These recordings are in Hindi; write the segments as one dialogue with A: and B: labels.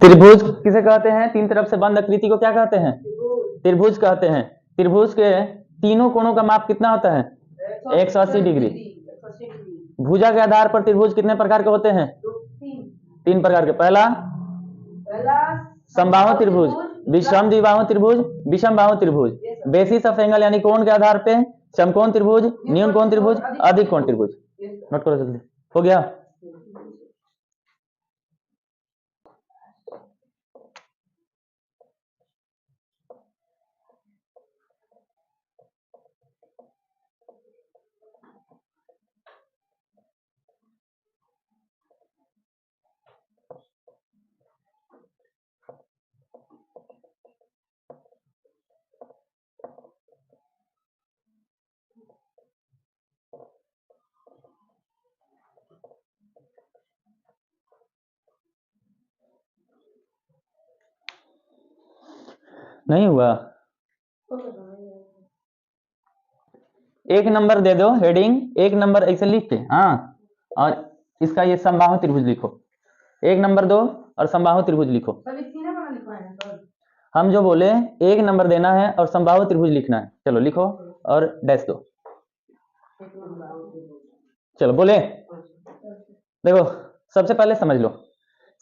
A: त्रिभुज किसे कहते हैं? तीन तरफ से बंद आकृति को क्या कहते हैं? त्रिभुज कहते हैं। त्रिभुज के तीनों कोणों का माप कितना होता है? 180 डिग्री। भुजा के आधार पर त्रिभुज कितने प्रकार के होते हैं? तीन प्रकार के। पहला समबाहु त्रिभुज, विषम द्विबाहु त्रिभुज, विषम बाहु त्रिभुज। बेसिस ऑफ एंगल यानी कोण के आधार पे समकोण त्रिभुज, न्यून कोण त्रिभुज, अधिक कोण त्रिभुज। नोट करो जल्दी। हो गया? नहीं हुआ? एक नंबर दे दो हेडिंग, एक नंबर ऐसे लिख के, हाँ, और इसका ये समबाहु त्रिभुज लिखो। एक नंबर दो और समबाहु त्रिभुज लिखो। हम जो बोले एक नंबर देना है और समबाहु त्रिभुज लिखना है। चलो लिखो और डैश दो। चलो बोले। देखो सबसे पहले समझ लो,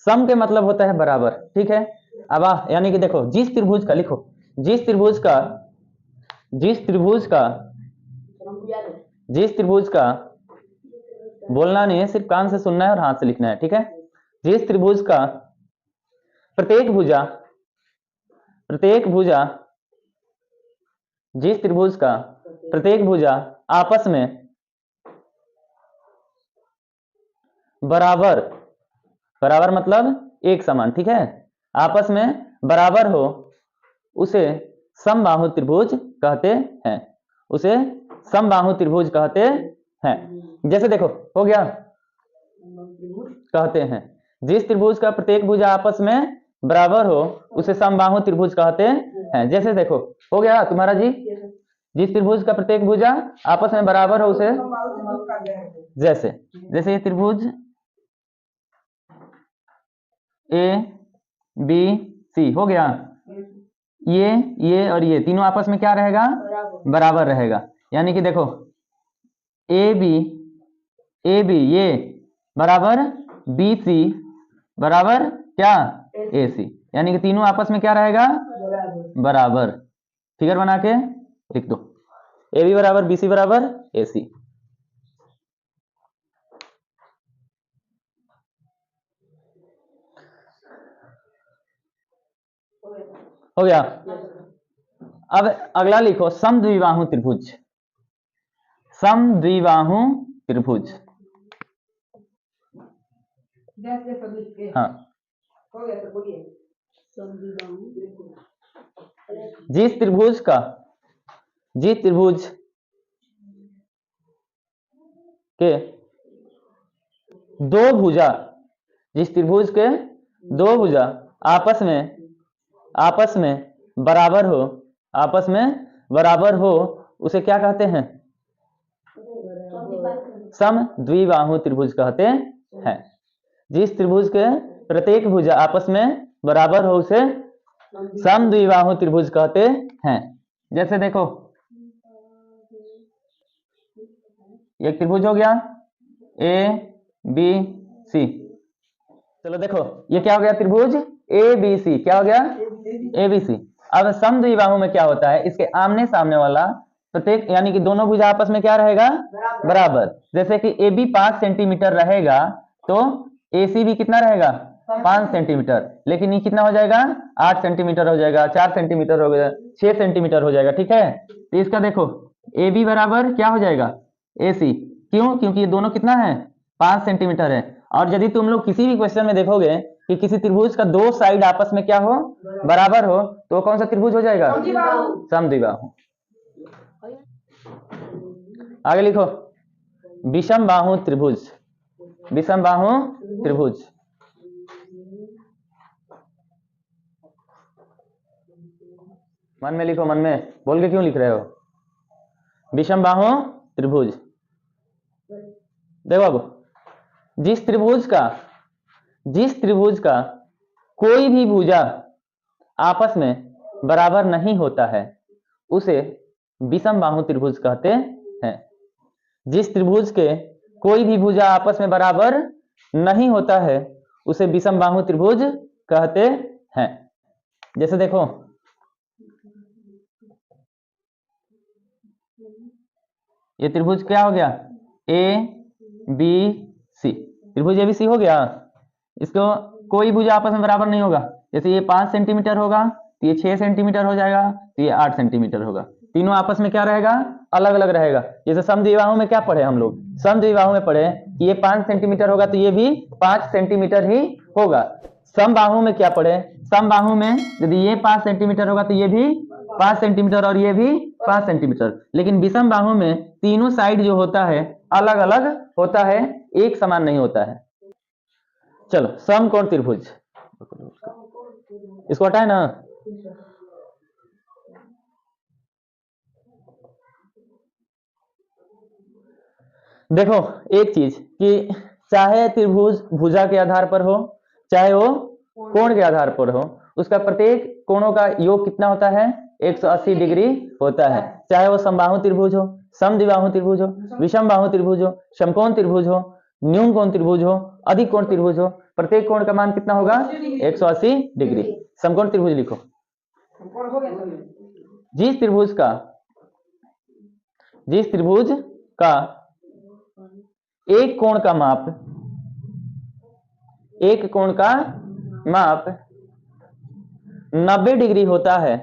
A: सम के मतलब होता है बराबर, ठीक है। अब यानी कि देखो जिस त्रिभुज का, लिखो जिस त्रिभुज का बोलना नहीं है, सिर्फ कान से सुनना है और हाथ से लिखना है, ठीक है। जिस त्रिभुज का प्रत्येक भुजा आपस में बराबर मतलब एक समान, ठीक है, आपस में बराबर हो, उसे समबाहु त्रिभुज कहते हैं। उसे समबाहु त्रिभुज कहते हैं। जैसे देखो हो गया, कहते हैं जिस त्रिभुज का प्रत्येक भुजा आपस में बराबर हो उसे समबाहु त्रिभुज कहते हैं। जैसे देखो हो गया तुम्हारा जी, जिस त्रिभुज का प्रत्येक भुजा आपस में बराबर हो उसे, जैसे ये त्रिभुज ए बी सी हो गया, ये और ये तीनों आपस में क्या रहेगा? बराबर रहेगा। यानी कि देखो ए बी ये बराबर बी सी बराबर क्या? ए सी। यानी कि तीनों आपस में क्या रहेगा? बराबर। फिगर बना के लिख दो, ए बी बराबर बी सी बराबर ए सी। हो गया? अब अगला लिखो समद्विबाहु त्रिभुज। समद्विबाहु त्रिभुज, हाँ, जिस त्रिभुज के दो भुजा, जिस त्रिभुज के दो भुजा आपस में बराबर हो उसे क्या कहते हैं? समद्विबाहु त्रिभुज कहते हैं। जिस त्रिभुज के प्रत्येक भुजा आपस में बराबर हो उसे समद्विबाहु त्रिभुज कहते हैं। जैसे देखो एक त्रिभुज हो गया ए बी सी। चलो देखो ये क्या हो गया? त्रिभुज ए बी सी। क्या हो गया? A B C. अब समद्विबाहु में क्या होता है? इसके आमने सामने वाला प्रत्येक, यानी कि दोनों भुजा आपस में क्या रहेगा? बराबर। जैसे कि ए बी 5 सेंटीमीटर रहेगा तो ए सी भी कितना रहेगा? 5 सेंटीमीटर। लेकिन ये कितना हो जाएगा? 8 सेंटीमीटर हो जाएगा, 4 सेंटीमीटर हो गया, 6 सेंटीमीटर हो जाएगा, ठीक है। तो इसका देखो ए बी बराबर क्या हो जाएगा? ए सी। क्यों? क्योंकि ये दोनों कितना है? 5 सेंटीमीटर है। और यदि तुम लोग किसी भी क्वेश्चन में देखोगे कि किसी त्रिभुज का दो साइड आपस में क्या हो? बराबर हो, तो कौन सा त्रिभुज हो जाएगा? समद्विबाहु। आगे लिखो विषम बाहु त्रिभुज। विषम बाहु त्रिभुज, मन में लिखो, मन में बोल के क्यों लिख रहे हो? विषम बाहु त्रिभुज। देखो अब जिस त्रिभुज का कोई भी भुजा आपस में बराबर नहीं होता है उसे विषम बाहु त्रिभुज कहते हैं। जिस त्रिभुज के कोई भी भुजा आपस में बराबर नहीं होता है उसे विषम बाहु त्रिभुज कहते हैं। जैसे देखो, ये त्रिभुज क्या हो गया, ए बी सी, त्रिभुज एबीसी हो गया। इसको कोई भुजा आपस में बराबर नहीं होगा। जैसे ये 5 सेंटीमीटर होगा तो ये 6 सेंटीमीटर हो जाएगा, तो ये 8 सेंटीमीटर होगा। तीनों आपस में क्या रहेगा, अलग अलग रहेगा। जैसे समद्विबाहु में क्या पढ़े हम लोग, समद्विबाहु में पढ़े कि ये 5 सेंटीमीटर होगा तो ये भी 5 सेंटीमीटर ही होगा। समबाहु में क्या पढ़े, समबाहु में यदि ये 5 सेंटीमीटर होगा तो ये भी 5 सेंटीमीटर और ये भी 5 सेंटीमीटर। लेकिन विषम बाहु में तीनों साइड जो होता है अलग अलग होता है, एक समान नहीं होता है। चलो, समकोण त्रिभुज, इसको हटाए ना। देखो एक चीज कि चाहे त्रिभुज भुजा के आधार पर हो चाहे वो कोण के आधार पर हो, उसका प्रत्येक कोणों का योग कितना होता है, 180 डिग्री होता है। चाहे वो समबाहु त्रिभुज हो, समद्विबाहु त्रिभुज हो, विषम बाहु त्रिभुज हो, समकोण त्रिभुज हो, न्यून कोण त्रिभुज हो, अधिक कोण त्रिभुज हो, प्रत्येक कोण का मान कितना होगा, 180 डिग्री। समकोण त्रिभुज लिखो। जिस त्रिभुज का एक कोण का माप 90 डिग्री होता है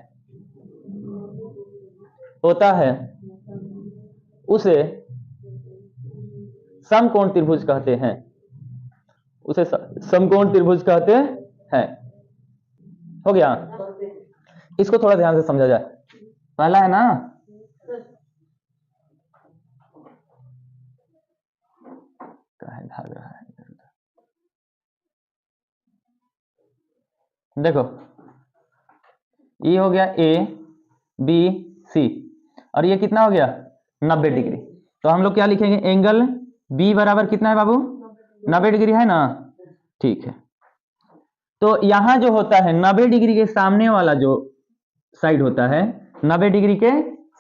A: उसे समकोण त्रिभुज कहते हैं, उसे समकोण त्रिभुज कहते हैं। हो गया। इसको थोड़ा ध्यान से समझा जाए। पहला है ना, भाग रहा है, देखो ये हो गया ए बी सी और ये कितना हो गया, 90 डिग्री। तो हम लोग क्या लिखेंगे, एंगल बी बराबर कितना है बाबू, 90 डिग्री है ना। ठीक है, तो यहां जो होता है 90 डिग्री के सामने वाला जो साइड होता है, 90 डिग्री के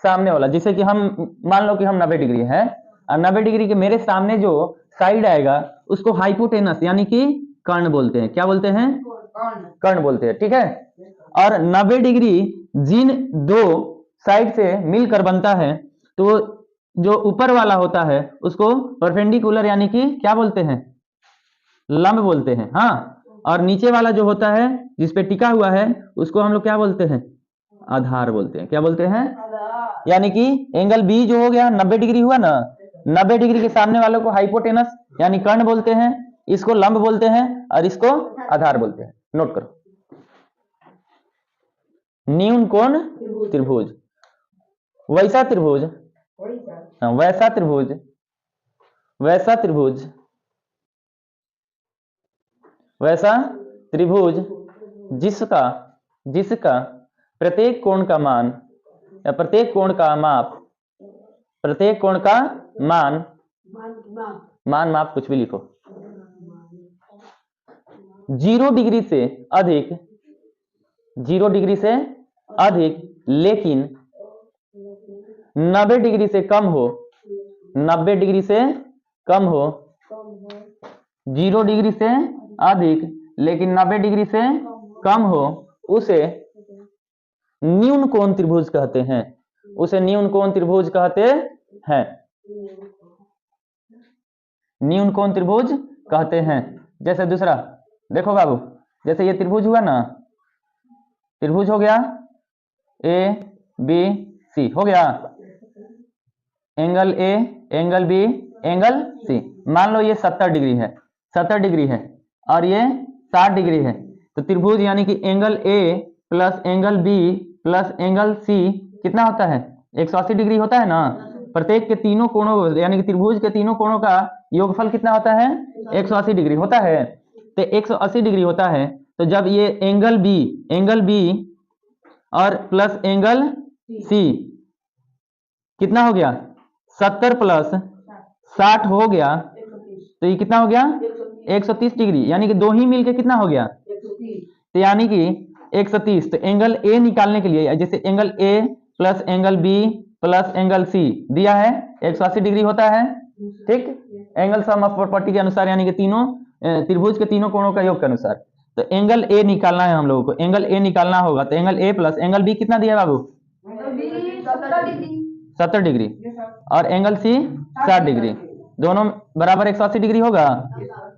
A: सामने वाला, जैसे कि हम मान लो कि हम 90 डिग्री है और 90 डिग्री के मेरे सामने जो साइड आएगा उसको हाइपोटेनस यानी कि कर्ण बोलते हैं। क्या बोलते हैं, कर्ण बोलते हैं। ठीक है, और 90 डिग्री जिन दो साइड से मिलकर बनता है तो जो ऊपर वाला होता है उसको परपेंडिकुलर यानी कि क्या बोलते हैं, लंब बोलते हैं। हाँ, और नीचे वाला जो होता है जिसपे टिका हुआ है उसको हम लोग क्या बोलते हैं, आधार बोलते हैं। क्या बोलते हैं, यानी कि एंगल बी जो हो गया 90 डिग्री हुआ ना, 90 डिग्री के सामने वालों को हाइपोटेनस यानी कर्ण बोलते हैं, इसको लंब बोलते हैं और इसको आधार बोलते हैं। नोट करो, न्यून कोण त्रिभुज, वैसा त्रिभुज, वैसा त्रिभुज, वैसा त्रिभुज, वैसा त्रिभुज जिसका प्रत्येक कोण का मान या प्रत्येक कोण का माप, प्रत्येक कोण का माप कुछ भी लिखो, 0 डिग्री से अधिक, 0 डिग्री से अधिक लेकिन 90 डिग्री से कम हो, 90 डिग्री से कम हो, 0 डिग्री से अधिक लेकिन 90 डिग्री से कम हो, उसे न्यून कोण त्रिभुज कहते हैं। उसे न्यून कोण त्रिभुज कहते हैं, न्यून कोण त्रिभुज कहते हैं। जैसे दूसरा देखो बाबू, जैसे ये त्रिभुज हुआ ना, त्रिभुज हो गया ए बी सी, हो गया angle A, angle B, angle C. मान लो ये 70 डिग्री है, 70 डिग्री है और ये 60 डिग्री है, तो त्रिभुज यानी कि angle A plus angle B plus angle C कितना होता है, 180 डिग्री होता है ना। प्रत्येक के तीनों कोणों यानी कि त्रिभुज के तीनों कोणों का योगफल कितना होता है, 180 डिग्री होता है। तो 180 डिग्री होता है, तो जब ये एंगल बी और प्लस एंगल सी कितना हो गया, 70 प्लस 60 हो गया, तो ये कितना हो गया, 130 डिग्री, यानी कि दो ही मिलके कितना हो गया, तो यानी कि 130, तो एंगल ए निकालने के लिए जैसे angle A plus angle B plus angle C दिया है 180 डिग्री होता है, ठीक। एंगल सम ऑफ प्रॉपर्टी के अनुसार यानी कि तीनों त्रिभुज के तीनों कोणों का योग के अनुसार। तो एंगल ए निकालना है हम लोगों को, एंगल ए निकालना होगा तो angle A plus angle B कितना दिया बाबू 70 डिग्री और एंगल सी 60 डिग्री, दोनों बराबर 180 डिग्री होगा।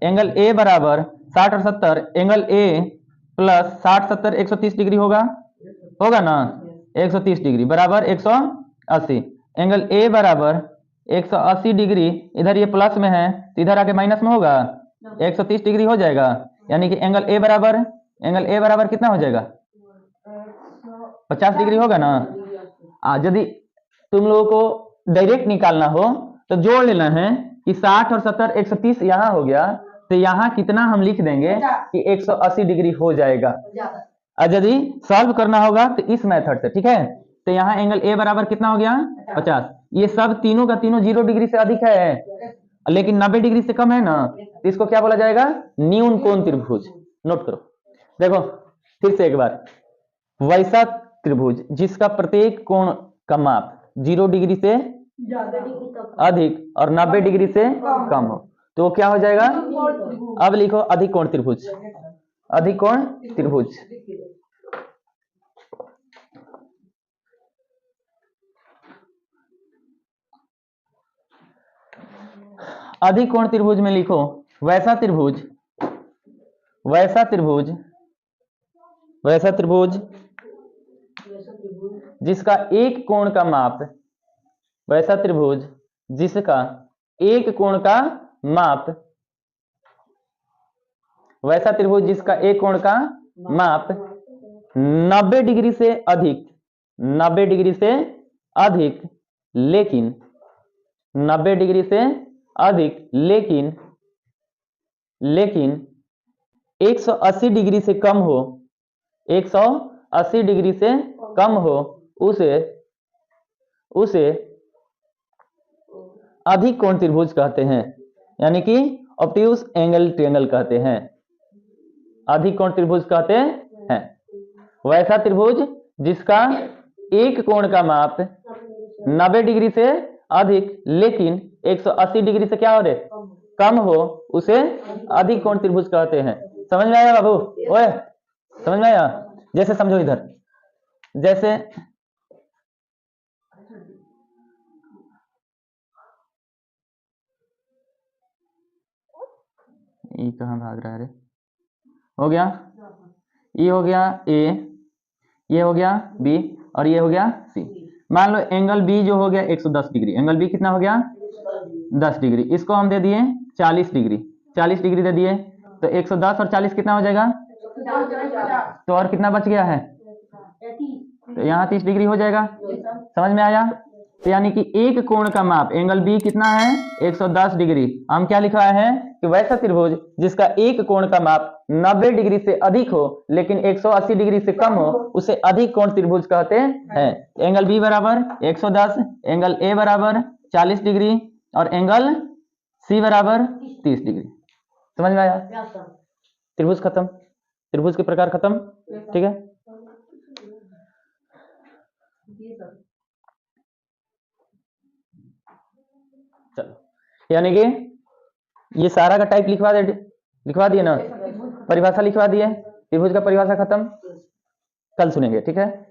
A: एंगल ए बराबर 60 और 70, एंगल ए प्लस 60 70 130 डिग्री होगा ना, 130 डिग्री बराबर 180। एंगल ए बराबर 180 डिग्री, इधर ये प्लस में है तो इधर आके माइनस में होगा, 130 डिग्री हो जाएगा। यानी कि एंगल ए बराबर कितना हो जाएगा 50 डिग्री होगा ना। यदि तुम लोगों को डायरेक्ट निकालना हो तो जोड़ लेना है कि 60 और 70 130 यहाँ हो गया, तो यहाँ कितना हम लिख देंगे कि 180 डिग्री हो जाएगा। और यदि सॉल्व करना होगा तो इस मेथड से, ठीक है। तो यहाँ एंगल ए बराबर कितना हो गया 50, ये सब तीनों का तीनों 0 डिग्री से अधिक है लेकिन 90 डिग्री से कम है ना, तो इसको क्या बोला जाएगा न्यून कोण त्रिभुज। नोट करो, देखो फिर से एक बार, वैसा त्रिभुज जिसका प्रत्येक कोण का माप 0 डिग्री से अधिक और 90 डिग्री से कम हो तो वो क्या हो जाएगा। अब लिखो अधिक कोण त्रिभुज, अधिक कोण त्रिभुज। अधिक कोण त्रिभुज में लिखो वैसा त्रिभुज जिसका एक कोण का माप, वैसा त्रिभुज जिसका एक कोण का माप, वैसा त्रिभुज जिसका एक कोण का माप 90 डिग्री से अधिक, 90 डिग्री से अधिक लेकिन 90 डिग्री से अधिक लेकिन 180 डिग्री से कम हो, 180 डिग्री से कम हो, उसे अधिक कोण त्रिभुज कहते हैं, यानी कि ऑब्ट्यूज एंगल ट्रायंगल कहते हैं, अधिक कोण त्रिभुज कहते हैं। वैसा त्रिभुज जिसका एक कोण का माप 90 डिग्री से अधिक लेकिन 180 डिग्री से क्या हो रहे कम हो, उसे अधिक कोण त्रिभुज कहते हैं। समझ में आया बाबू? ओए समझ में आया? जैसे समझो इधर, जैसे ये कहाँ भाग रहा है रे, हो गया ये हो गया ए, ये हो गया बी और ये हो गया सी। मान लो एंगल बी जो हो गया 110 डिग्री, एंगल बी कितना हो गया 10 डिग्री, इसको हम दे दिए 40 डिग्री, 40 डिग्री दे दिए तो 110 और 40 कितना हो जाएगा, तो और कितना बच गया है, तो यहाँ 30 डिग्री हो जाएगा। समझ में आया? तो यानी कि एक कोण का माप एंगल बी कितना है 110 डिग्री, हम क्या लिखवाए हैं कि वैसा त्रिभुज जिसका एक कोण का माप 90 डिग्री से अधिक हो लेकिन 180 डिग्री से कम हो, उसे अधिक कोण त्रिभुज कहते हैं। एंगल बी बराबर 110, एंगल ए बराबर 40 डिग्री और एंगल सी बराबर 30 डिग्री। समझ में आया? त्रिभुज खत्म, त्रिभुज के प्रकार खत्म, ठीक है। चलो, यानी कि ये सारा का टाइप लिखवा दिए ना, परिभाषा लिखवा दिए, त्रिभुज का परिभाषा खत्म, कल सुनेंगे, ठीक है।